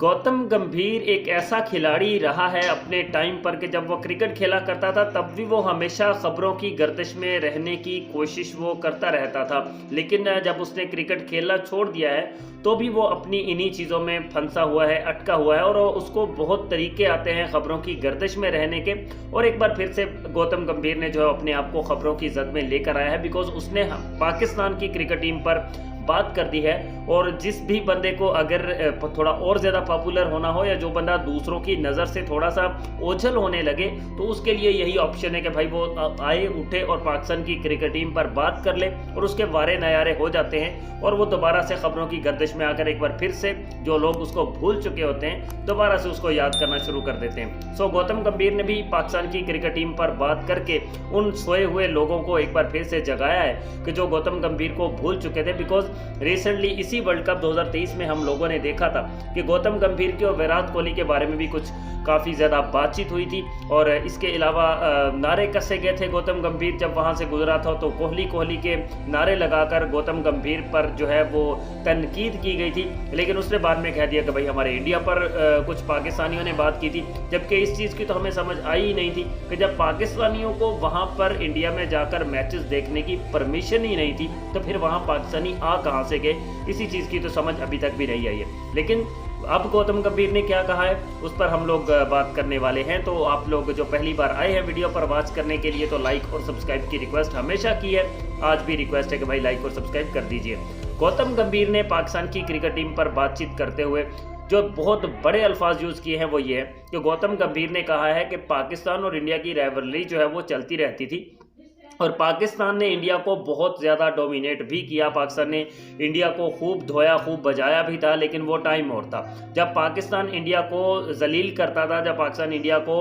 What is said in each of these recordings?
गौतम गंभीर एक ऐसा खिलाड़ी रहा है अपने टाइम पर कि जब वो क्रिकेट खेला करता था तब भी वो हमेशा खबरों की गर्दिश में रहने की कोशिश वो करता रहता था। लेकिन जब उसने क्रिकेट खेलना छोड़ दिया है तो भी वो अपनी इन्हीं चीज़ों में फंसा हुआ है, अटका हुआ है और उसको बहुत तरीके आते हैं खबरों की गर्दिश में रहने के। और एक बार फिर से गौतम गंभीर ने जो है अपने आप को खबरों की जद में लेकर आया है, बिकॉज उसने पाकिस्तान की क्रिकेट टीम पर बात कर दी है। और जिस भी बंदे को अगर थोड़ा और ज़्यादा पॉपुलर होना हो या जो बंदा दूसरों की नज़र से थोड़ा सा ओझल होने लगे तो उसके लिए यही ऑप्शन है कि भाई वो आए उठे और पाकिस्तान की क्रिकेट टीम पर बात कर ले और उसके वारे नयारे हो जाते हैं और वो दोबारा से खबरों की गर्दिश में आकर एक बार फिर से जो लोग उसको भूल चुके होते हैं दोबारा से उसको याद करना शुरू कर देते हैं। सो गौतम गंभीर ने भी पाकिस्तान की क्रिकेट टीम पर बात करके उन सोए हुए लोगों को एक बार फिर से जगाया है कि जो गौतम गंभीर को भूल चुके थे। बिकॉज रिसेंटली इसी वर्ल्ड कप 2023 में हम लोगों ने देखा था कि गौतम गंभीर के और विराट कोहली के बारे में भी कुछ काफ़ी ज़्यादा बातचीत हुई थी और इसके अलावा नारे कसे गए थे। गौतम गंभीर जब वहाँ से गुजरा था तो कोहली के नारे लगाकर गौतम गंभीर पर जो है वो तनकीद की गई थी, लेकिन उसने बाद में कह दिया कि भाई हमारे इंडिया पर कुछ पाकिस्तानियों ने बात की थी, जबकि इस चीज़ की तो हमें समझ आई ही नहीं थी कि जब पाकिस्तानियों को वहाँ पर इंडिया में जाकर मैचेस देखने की परमिशन ही नहीं थी तो फिर वहाँ पाकिस्तानी आ कहाँ से गए। इसी चीज़ की तो समझ अभी तक भी नहीं आई है। लेकिन अब गौतम गंभीर ने क्या कहा है उस पर हम लोग बात करने वाले हैं। तो आप लोग जो पहली बार आए हैं वीडियो पर वॉच करने के लिए तो लाइक और सब्सक्राइब की रिक्वेस्ट हमेशा की है, आज भी रिक्वेस्ट है कि भाई लाइक और सब्सक्राइब कर दीजिए। गौतम गंभीर ने पाकिस्तान की क्रिकेट टीम पर बातचीत करते हुए जो बहुत बड़े अल्फाज यूज़ किए हैं वो ये है कि गौतम गंभीर ने कहा है कि पाकिस्तान और इंडिया की राइवलरी जो है वो चलती रहती थी और पाकिस्तान ने इंडिया को बहुत ज़्यादा डोमिनेट भी किया। पाकिस्तान ने इंडिया को खूब धोया, खूब बजाया भी था, लेकिन वो टाइम और था जब पाकिस्तान इंडिया को जलील करता था, जब पाकिस्तान इंडिया को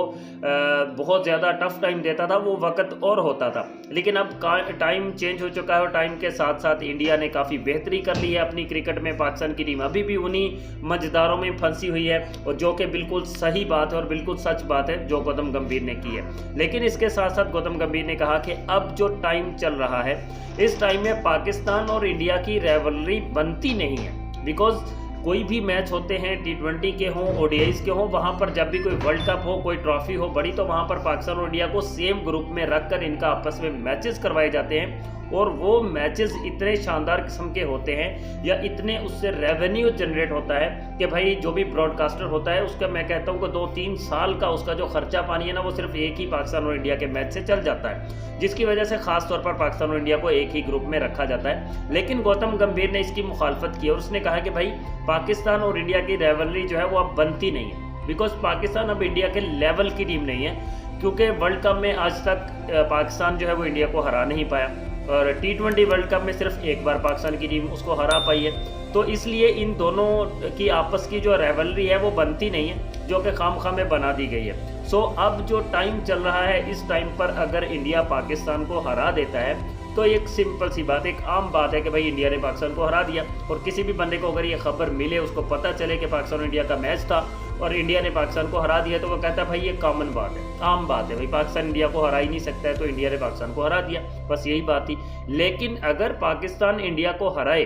बहुत ज़्यादा टफ टाइम देता था, वो वक्त और होता था। लेकिन अब टाइम चेंज हो चुका है और टाइम के साथ साथ इंडिया ने काफ़ी बेहतरी कर ली है अपनी क्रिकेट में। पाकिस्तान की टीम अभी भी उन्हीं मझदारों में फंसी हुई है और जो कि बिल्कुल सही बात है और बिल्कुल सच बात है जो गौतम गंभीर ने की है। लेकिन इसके साथ साथ गौतम गंभीर ने कहा कि अब जो टाइम चल रहा है इस टाइम में पाकिस्तान और इंडिया की राइवलरी बनती नहीं है। बिकॉज कोई भी मैच होते हैं T20 के हों, ODIs के हों, वहाँ पर जब भी कोई वर्ल्ड कप हो, कोई ट्रॉफी हो बड़ी, तो वहाँ पर पाकिस्तान और इंडिया को सेम ग्रुप में रखकर इनका आपस में मैचेस करवाए जाते हैं और वो मैचेस इतने शानदार किस्म के होते हैं या इतने उससे रेवेन्यू जनरेट होता है कि भाई जो भी ब्रॉडकास्टर होता है उसका मैं कहता हूँ कि 2-3 साल का उसका जो खर्चा पानी है ना वो सिर्फ एक ही पाकिस्तान और इंडिया के मैच से चल जाता है, जिसकी वजह से खास तौर पर पाकिस्तान और इंडिया को एक ही ग्रुप में रखा जाता है। लेकिन गौतम गंभीर ने इसकी मुखालफत की और उसने कहा कि भाई पाकिस्तान और इंडिया की राइवलरी जो है वो अब बनती नहीं है। बिकॉज पाकिस्तान अब इंडिया के लेवल की टीम नहीं है, क्योंकि वर्ल्ड कप में आज तक पाकिस्तान जो है वो इंडिया को हरा नहीं पाया और T20 वर्ल्ड कप में सिर्फ एक बार पाकिस्तान की टीम उसको हरा पाई है। तो इसलिए इन दोनों की आपस की जो राइवलरी है वो बनती नहीं है, जो कि खामखा में बना दी गई है। सो अब जो टाइम चल रहा है इस टाइम पर अगर इंडिया पाकिस्तान को हरा देता है तो एक सिंपल सी बात, एक आम बात है कि भाई इंडिया ने पाकिस्तान को हरा दिया। और किसी भी बंदे को अगर ये खबर मिले, उसको पता चले कि पाकिस्तान और इंडिया का मैच था और इंडिया ने पाकिस्तान को हरा दिया, तो वो कहता है भाई ये कॉमन बात है, आम बात है, भाई पाकिस्तान इंडिया को हरा ही नहीं सकता है तो इंडिया ने पाकिस्तान को हरा दिया, बस यही बात थी। लेकिन अगर पाकिस्तान इंडिया को हराए,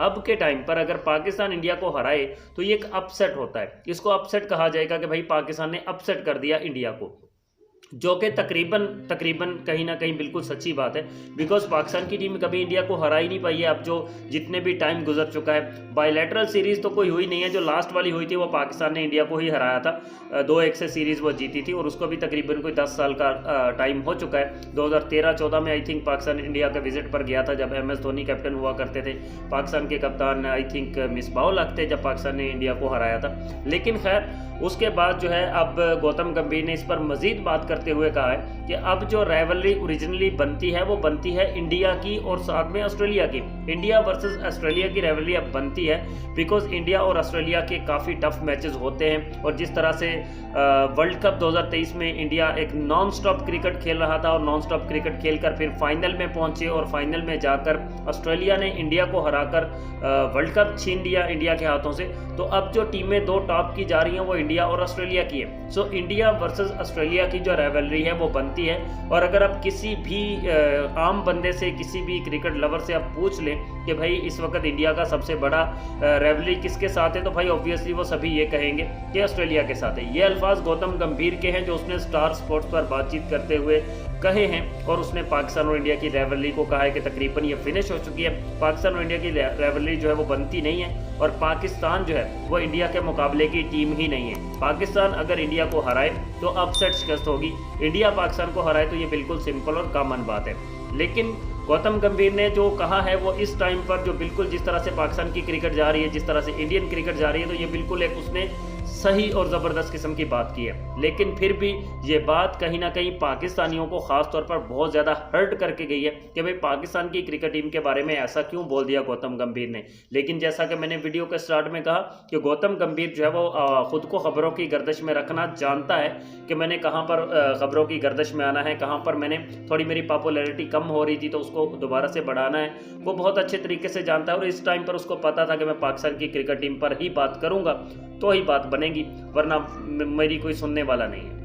अब के टाइम पर अगर पाकिस्तान इंडिया को हराए तो ये एक अपसेट होता है। इसको अपसेट कहा जाएगा कि भाई पाकिस्तान ने अपसेट कर दिया इंडिया को, जो कि तकरीबन कहीं ना कहीं बिल्कुल सच्ची बात है। बिकॉज पाकिस्तान की टीम कभी इंडिया को हरा ही नहीं पाई है। अब जो जितने भी टाइम गुजर चुका है, बायलैटरल सीरीज़ तो कोई हुई नहीं है, जो लास्ट वाली हुई थी वो पाकिस्तान ने इंडिया को ही हराया था, 2-1 से सीरीज़ वो जीती थी और उसको भी तकरीबन कोई 10 साल का टाइम हो चुका है। 2013-14 में आई थिंक पाकिस्तान इंडिया के विजिट पर गया था जब MS धोनी कैप्टन हुआ करते थे, पाकिस्तान के कप्तान आई थिंक मिसबाह-उल-हक थे जब पाकिस्तान ने इंडिया को हराया था। लेकिन खैर उसके बाद जो है अब गौतम गंभीर ने इस पर मज़ीद बात करते हुए कहा है कि अब जो राइवलरी ओरिजिनली बनती है वो बनती है इंडिया की और साथ में ऑस्ट्रेलिया की। इंडिया वर्सेस ऑस्ट्रेलिया की राइवलरी अब बनती है बिकॉज इंडिया और ऑस्ट्रेलिया के काफ़ी टफ मैचेस होते हैं और जिस तरह से वर्ल्ड कप 2023 में इंडिया एक नॉन स्टॉप क्रिकेट खेल रहा था और नॉन स्टॉप क्रिकेट खेलकर फिर फाइनल में पहुंचे और फाइनल में जाकर ऑस्ट्रेलिया ने इंडिया को हराकर वर्ल्ड कप छीन लिया इंडिया के हाथों से। तो अब जो टीमें 2 टॉप की जा रही हैं वो इंडिया और ऑस्ट्रेलिया की है। सो इंडिया वर्सेस ऑस्ट्रेलिया की जो राइवलरी है वो बनती है। और अगर आप किसी भी आम बंदे से, किसी भी क्रिकेट लवर से आप पूछ लें कि भाई इस वक्त इंडिया का सबसे बड़ा राइवलरी किसके साथ है, तो भाई ऑब्वियसली वो सभी ये कहेंगे कि ऑस्ट्रेलिया के साथ है। ये अल्फाज गौतम गंभीर के हैं जो उसने स्टार स्पोर्ट्स पर बातचीत करते हुए कहे हैं। और उसने पाकिस्तान और इंडिया की राइवलरी को कहा है कि तकरीबन ये फिनिश हो चुकी है। पाकिस्तान और इंडिया की राइवलरी जो है वो बनती नहीं है, और पाकिस्तान जो है वो इंडिया के मुकाबले की टीम ही नहीं है। पाकिस्तान अगर इंडिया को हराए तो अपसेट शिकस्त होगी, इंडिया पाकिस्तान को हराए तो ये बिल्कुल सिंपल और कॉमन बात है। लेकिन गौतम गंभीर ने जो कहा है वो इस टाइम पर जो बिल्कुल जिस तरह से पाकिस्तान की क्रिकेट जा रही है, जिस तरह से इंडियन क्रिकेट जा रही है, तो ये बिल्कुल एक उसने सही और ज़बरदस्त किस्म की बात की है। लेकिन फिर भी ये बात कहीं ना कहीं पाकिस्तानियों को ख़ास तौर पर बहुत ज़्यादा हर्ट करके गई है कि भाई पाकिस्तान की क्रिकेट टीम के बारे में ऐसा क्यों बोल दिया गौतम गंभीर ने। लेकिन जैसा कि मैंने वीडियो के स्टार्ट में कहा कि गौतम गंभीर जो है वो ख़ुद को ख़बरों की गर्दिश में रखना जानता है कि मैंने कहाँ पर ख़बरों की गर्दिश में आना है, कहाँ पर मैंने थोड़ी मेरी पॉपुलैरिटी कम हो रही थी तो उसको दोबारा से बढ़ाना है, वो बहुत अच्छे तरीके से जानता है। और इस टाइम पर उसको पता था कि मैं पाकिस्तान की क्रिकेट टीम पर ही बात करूँगा तो ही बात बनेगी, वरना मेरी कोई सुनने वाला नहीं है।